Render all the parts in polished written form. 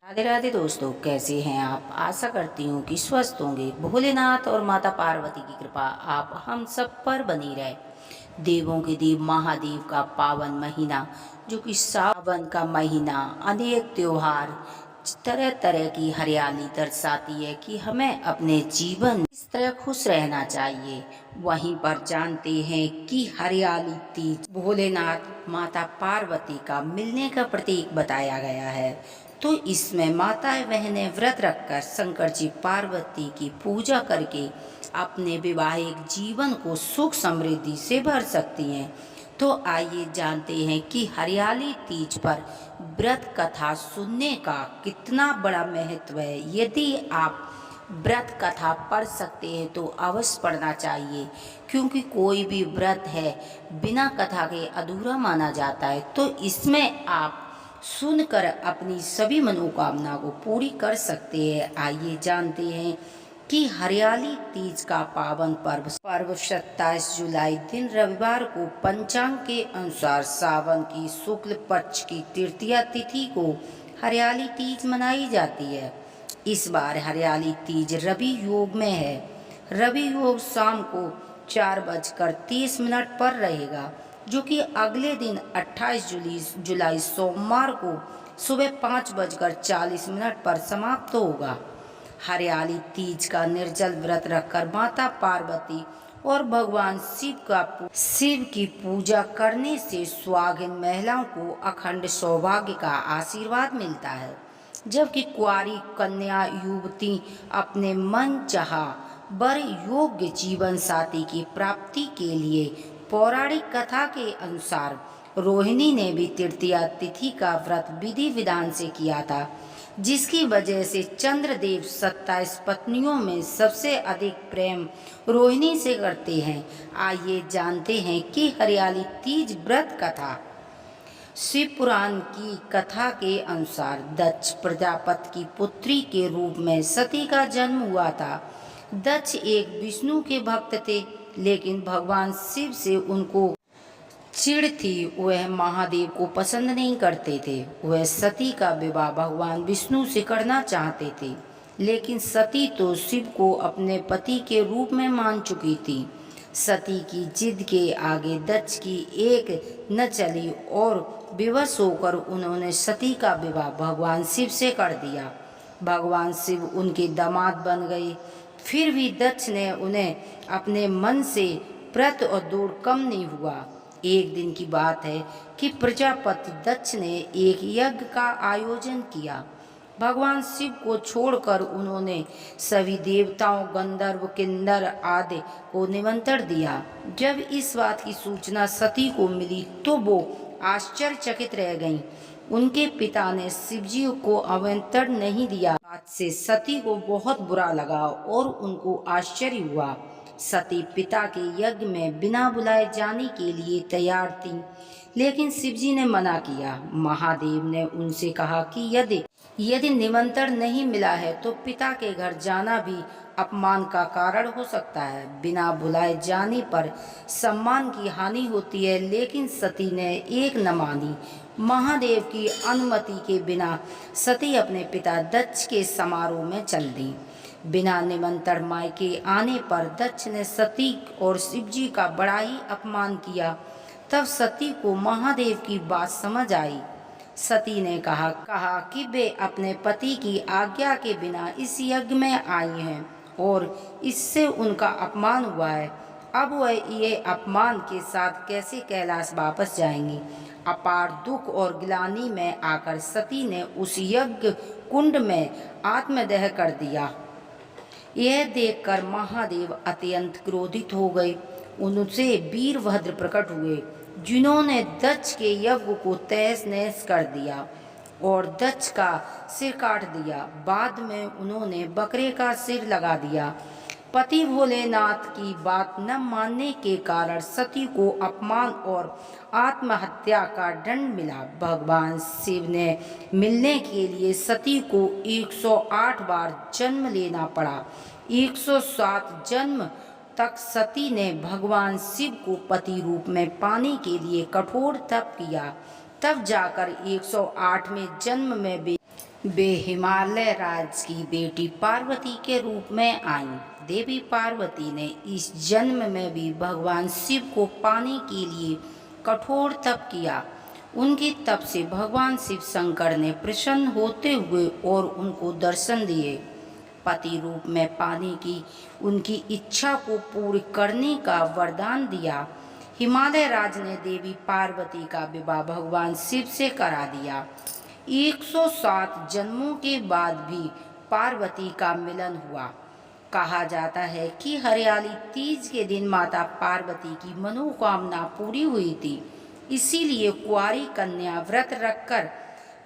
राधे राधे दोस्तों, कैसे हैं आप। आशा करती हूँ कि स्वस्थ होंगे। भोलेनाथ और माता पार्वती की कृपा आप हम सब पर बनी रहे। देवों के देव महादेव का पावन महीना, जो कि सावन का महीना, अनेक त्योहार, तरह तरह की हरियाली दर्शाती है कि हमें अपने जीवन इस तरह खुश रहना चाहिए। वहीं पर जानते हैं कि हरियाली तीज भोलेनाथ माता पार्वती का मिलने का प्रतीक बताया गया है। तो इसमें माताएं बहनें व्रत रखकर शंकर जी पार्वती की पूजा करके अपने वैवाहिक जीवन को सुख समृद्धि से भर सकती हैं। तो आइए जानते हैं कि हरियाली तीज पर व्रत कथा सुनने का कितना बड़ा महत्व है। यदि आप व्रत कथा पढ़ सकते हैं तो अवश्य पढ़ना चाहिए, क्योंकि कोई भी व्रत है बिना कथा के अधूरा माना जाता है। तो इसमें आप सुनकर अपनी सभी मनोकामना को पूरी कर सकते हैं। आइए जानते हैं कि हरियाली तीज का पावन पर्व 27 जुलाई दिन रविवार को पंचांग के अनुसार सावन की शुक्ल पक्ष की तृतीया तिथि को हरियाली तीज मनाई जाती है। इस बार हरियाली तीज रवि योग में है। रवि योग शाम को 4:30 पर रहेगा, जो कि अगले दिन 28 जुलाई सोमवार को सुबह 5:40 पर समाप्त होगा। हरियाली तीज का निर्जल व्रत रखकर माता पार्वती और भगवान शिव की पूजा करने से सुहागिन महिलाओं को अखंड सौभाग्य का आशीर्वाद मिलता है, जबकि कुंवारी कन्या युवती अपने मन चाहा वर योग्य जीवन साथी की प्राप्ति के लिए पौराणिक कथा के अनुसार रोहिणी ने भी तृतीया तिथि का व्रत विधि विधान से किया था, जिसकी वजह से चंद्रदेव 27 पत्नियों में सबसे अधिक प्रेम रोहिणी से करते हैं। आइए जानते हैं कि हरियाली तीज व्रत कथा। शिव पुराण की कथा के अनुसार दक्ष प्रजापति की पुत्री के रूप में सती का जन्म हुआ था। दक्ष एक विष्णु के भक्त थे, लेकिन भगवान शिव से उनको चिढ़ थी। वह महादेव को पसंद नहीं करते थे। वह सती का विवाह भगवान विष्णु से करना चाहते थे, लेकिन सती तो शिव को अपने पति के रूप में मान चुकी थी। सती की जिद के आगे दक्ष की एक न चली और विवश होकर उन्होंने सती का विवाह भगवान शिव से कर दिया। भगवान शिव उनके दामाद बन गए। फिर भी दक्ष ने उन्हें अपने मन से व्रत और दूर कम नहीं हुआ। एक दिन की बात है कि प्रजापति दक्ष ने एक यज्ञ का आयोजन किया। भगवान शिव को छोड़कर उन्होंने सभी देवताओं, गंधर्व, किन्नर आदि को निमंत्रण दिया। जब इस बात की सूचना सती को मिली तो वो आश्चर्यचकित रह गईं। उनके पिता ने शिवजी को आमंत्रण नहीं दिया। बात से सती को बहुत बुरा लगा और उनको आश्चर्य हुआ। सती पिता के यज्ञ में बिना बुलाए जाने के लिए तैयार थी, लेकिन शिवजी ने मना किया। महादेव ने उनसे कहा कि यदि निमंत्रण नहीं मिला है तो पिता के घर जाना भी अपमान का कारण हो सकता है। बिना बुलाए जाने पर सम्मान की हानि होती है, लेकिन सती ने एक न मानी। महादेव की अनुमति के बिना सती अपने पिता दक्ष के समारोह में चल दी। बिना निमंत्रण मायके आने पर दक्ष ने सती और शिवजी का बड़ा ही अपमान किया। तब सती को महादेव की बात समझ आई। सती ने कहा कि वे अपने पति की आज्ञा के बिना इस यज्ञ में आई हैं और इससे उनका अपमान हुआ है। अब वह ये अपमान के साथ कैसे कैलाश वापस जाएंगी। अपार दुख और ग्लानि में आकर सती ने उस यज्ञ कुंड में आत्मदाह कर दिया। यह देखकर महादेव अत्यंत क्रोधित हो गए। उनसे वीरभद्र प्रकट हुए, जिन्होंने दक्ष के यज्ञ को तहस नहस कर दिया और दक्ष का सिर काट दिया। बाद में उन्होंने बकरे का सिर लगा दिया। पति भोलेनाथ की बात न मानने के कारण सती को अपमान और आत्महत्या का दंड मिला। भगवान शिव ने मिलने के लिए सती को 108 बार जन्म लेना पड़ा। 107 जन्म तक सती ने भगवान शिव को पति रूप में पाने के लिए कठोर तप किया। तब जाकर 108वें जन्म में वे वे हिमालय राज की बेटी पार्वती के रूप में आईं। देवी पार्वती ने इस जन्म में भी भगवान शिव को पाने के लिए कठोर तप किया। उनके तप से भगवान शिव शंकर ने प्रसन्न होते हुए और उनको दर्शन दिए। पति रूप में पाने की उनकी इच्छा को पूरी करने का वरदान दिया। हिमालय राज ने देवी पार्वती का विवाह भगवान शिव से करा दिया। 107 जन्मों के बाद भी पार्वती का मिलन हुआ। कहा जाता है कि हरियाली तीज के दिन माता पार्वती की मनोकामना पूरी हुई थी। इसीलिए कुंवारी कन्या व्रत रखकर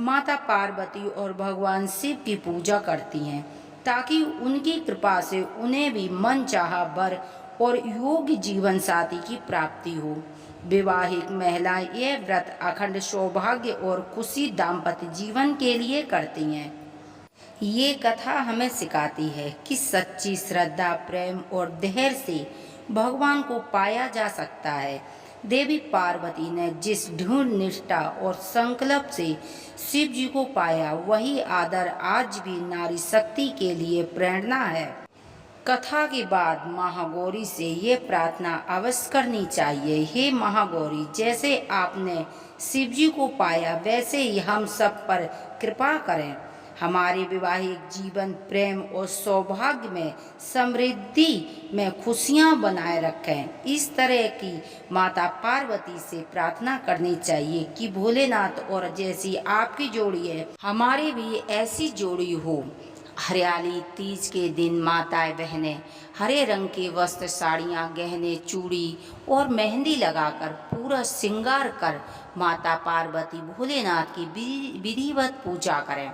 माता पार्वती और भगवान शिव की पूजा करती हैं, ताकि उनकी कृपा से उन्हें भी मनचाहा वर और योग्य जीवन साथी की प्राप्ति हो। विवाहित महिलाएं यह व्रत अखंड सौभाग्य और खुशी दाम्पत्य जीवन के लिए करती हैं। ये कथा हमें सिखाती है कि सच्ची श्रद्धा, प्रेम और धैर्य से भगवान को पाया जा सकता है। देवी पार्वती ने जिस दृढ़ निष्ठा और संकल्प से शिव जी को पाया, वही आदर आज भी नारी शक्ति के लिए प्रेरणा है। कथा के बाद महागौरी से ये प्रार्थना अवश्य करनी चाहिए, हे महागौरी, जैसे आपने शिव जी को पाया वैसे ही हम सब पर कृपा करें। हमारे वैवाहिक जीवन प्रेम और सौभाग्य में, समृद्धि में खुशियां बनाए रखें। इस तरह की माता पार्वती से प्रार्थना करनी चाहिए कि भोलेनाथ और जैसी आपकी जोड़ी है, हमारी भी ऐसी जोड़ी हो। हरियाली तीज के दिन माताएं बहनें हरे रंग के वस्त्र, साड़ियाँ, गहने, चूड़ी और मेहंदी लगाकर पूरा श्रृंगार कर माता पार्वती भोलेनाथ की विधिवत पूजा करें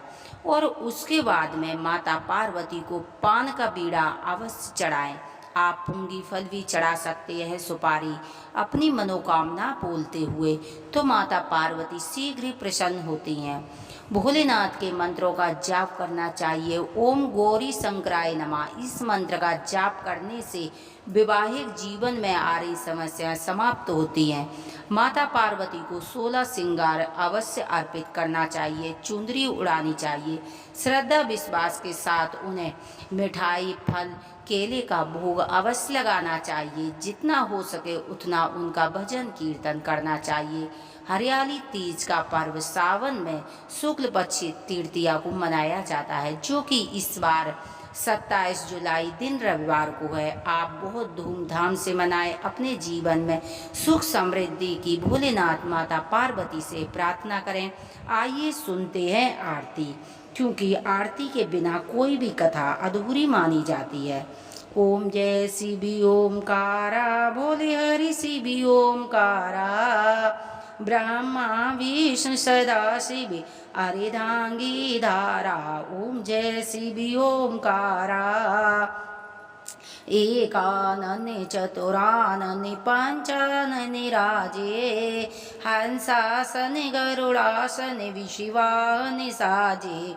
और उसके बाद में माता पार्वती को पान का बीड़ा अवश्य चढ़ाएं। आप पूंगी फल भी चढ़ा सकते हैं, सुपारी, अपनी मनोकामना बोलते हुए, तो माता पार्वती शीघ्र ही प्रसन्न होती हैं। भोलेनाथ के मंत्रों का जाप करना चाहिए। ओम गौरी शंकराय नमः। इस मंत्र का जाप करने से वैवाहिक जीवन में आ रही समस्याएं समाप्त होती हैं। माता पार्वती को 16 श्रृंगार अवश्य अर्पित करना चाहिए, चुंदरी उड़ानी चाहिए। श्रद्धा विश्वास के साथ उन्हें मिठाई, फल, केले का भोग अवश्य लगाना चाहिए। जितना हो सके उतना उनका भजन कीर्तन करना चाहिए। हरियाली तीज का पर्व सावन में शुक्ल पक्ष तृतीया को मनाया जाता है, जो कि इस बार 27 जुलाई दिन रविवार को है। आप बहुत धूमधाम से मनाएं, अपने जीवन में सुख समृद्धि की भोलेनाथ माता पार्वती से प्रार्थना करें। आइए सुनते हैं आरती, क्योंकि आरती के बिना कोई भी कथा अधूरी मानी जाती है। ओम जय शिव ओमकारा, भोले हरि शिव ओमकारा, ब्रह्मा विष्णु सदा शिव अर्धांगी धारा। ओम जय शिव ओमकारा, एकानन चतुरानन पंचानन राजे, हंसासन गरुड़ासन विशिवाहन साजे।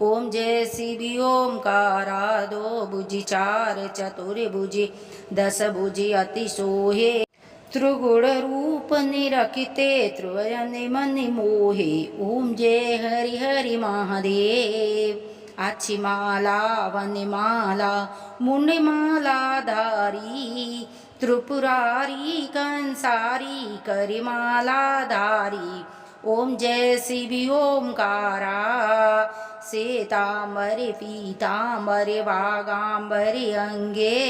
ओम जय शिव ओमकारा, दो भुजी चार चतुर्भुजी, 10 भुजी अति सोहे, त्रिगुण रूप निरखिते त्रिवयन मन मोहे। ओम जय हरि हरि महादेव। अच्छी माला वनमाला मुंडमाला धारी, त्रिपुरारी कंसारी करिमाला धारी। ओम जय शिव ओमकारा, श्वेतांबर पीतांबर वागांबर अंगे,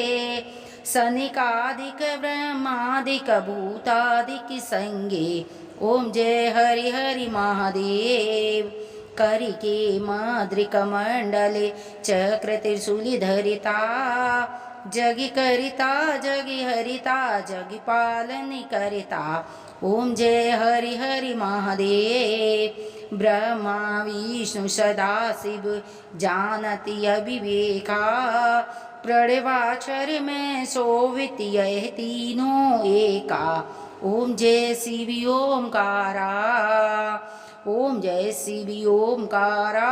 सनिकादिक ब्रह्मादिक भूतादिक संगे। ओम जय हरि हरि महादेव। करिके माद्रिक मंडले चक्र त्रिशूलि धरिता, जगि करिता जगि हरिता, जगि पालन करिता। ओम जय हरि हरि महादेव। ब्रह्मा विष्णु सदा शिव जानति अविवेका, प्रणवाक्षर में शोभित यह तीनों एका। ओम जय शिव ओमकारा, ओम जय शिव ओमकारा,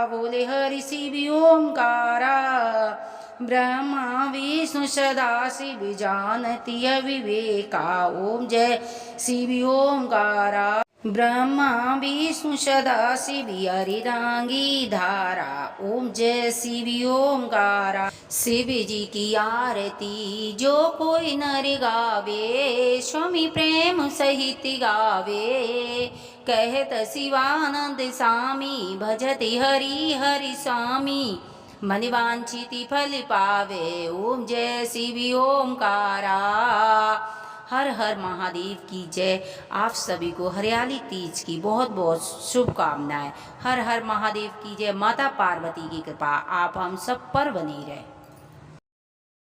बोले हरि शिव ओमकारा, ब्रह्मा विष्णु सदा शिव जानति अविवेका। ओम जय शिव ओमकारा। ब्रह्मा विष्णु सदा शिव हरिदांगी धारा, ओम जय शिव ओमकारा। शिव जी की आरती जो कोई नर गावे, स्वामी प्रेम सहित गावे। कहत शिवानंद स्वामी, भजति हरि हरि स्वामी, मन वांछित फल पावे, ओम जय शिव ओमकारा। हर हर महादेव की जय। आप सभी को हरियाली तीज की बहुत बहुत शुभकामनाएं। हर हर महादेव की जय। माता पार्वती की कृपा आप हम सब पर बनी रहे।